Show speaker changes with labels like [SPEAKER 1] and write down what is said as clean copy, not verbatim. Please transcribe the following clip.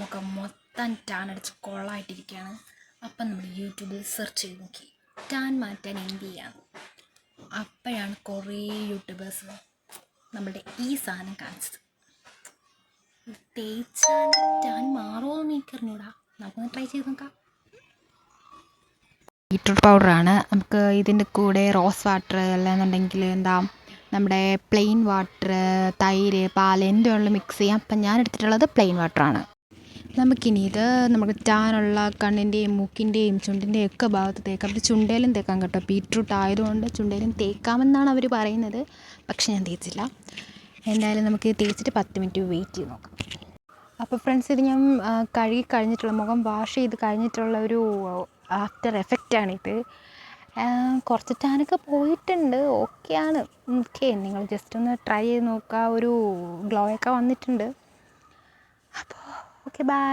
[SPEAKER 1] മുഖം മൊത്തം ടാൻ അടിച്ച് കൊള്ളായിട്ടിരിക്കുകയാണ്. അപ്പം നമ്മൾ യൂട്യൂബിൽ സെർച്ച് ചെയ്ത് നോക്കി ടാൻ മാറ്റാൻ എന്ത് ചെയ്യാം. അപ്പോഴാണ് കുറേ യൂട്യൂബേഴ്സ് നമ്മുടെ ഈ സാധനം കാണിച്ചത്. തേച്ചാൽ ടാൻ മാറുമോ എന്ന് എനിക്കറിഞ്ഞൂടാ. നമുക്കൊന്ന് ട്രൈ ചെയ്ത് നോക്കാം. ബീറ്റ്റൂട്ട് പൗഡറാണ്. നമുക്ക് ഇതിൻ്റെ കൂടെ റോസ് വാട്ടർ അല്ലാന്നുണ്ടെങ്കിൽ നമ്മുടെ പ്ലെയിൻ വാട്ടർ, തൈര്, പാൽ എന്തുള്ള മിക്സ് ചെയ്യാം. അപ്പം ഞാൻ എടുത്തിട്ടുള്ളത് പ്ലെയിൻ വാട്ടറാണ്. നമുക്കിനി ഇത് നമുക്ക് ടാനുള്ള കണ്ണിൻ്റെയും മൂക്കിൻ്റെയും ചുണ്ടിൻ്റെയും ഒക്കെ ഭാഗത്ത് തേക്കാം. അത് ചുണ്ടേലും തേക്കാം കേട്ടോ. ബീറ്റ്റൂട്ട് ആയതുകൊണ്ട് ചുണ്ടേലും തേക്കാമെന്നാണ് അവർ പറയുന്നത്. പക്ഷെ ഞാൻ തേച്ചില്ല. എന്തായാലും നമുക്ക് തേച്ചിട്ട് 10 മിനിറ്റ് വെയിറ്റ് ചെയ്ത് നോക്കാം. അപ്പോൾ ഫ്രണ്ട്സ്, ഇത് ഞാൻ കഴുകി കഴിഞ്ഞിട്ടുള്ള മുഖം വാഷ് ചെയ്ത് കഴിഞ്ഞിട്ടുള്ള ഒരു ആഫ്റ്റർ എഫക്റ്റാണിത്. കുറച്ച് ടാനൊക്കെ പോയിട്ടുണ്ട്. ഓക്കെയാണ്. നിങ്ങൾ ജസ്റ്റ് ഒന്ന് ട്രൈ ചെയ്ത് നോക്കുക. ഒരു ഗ്ലോ ഒക്കെ വന്നിട്ടുണ്ട്. അപ്പോൾ ഓക്കെ, ബൈ.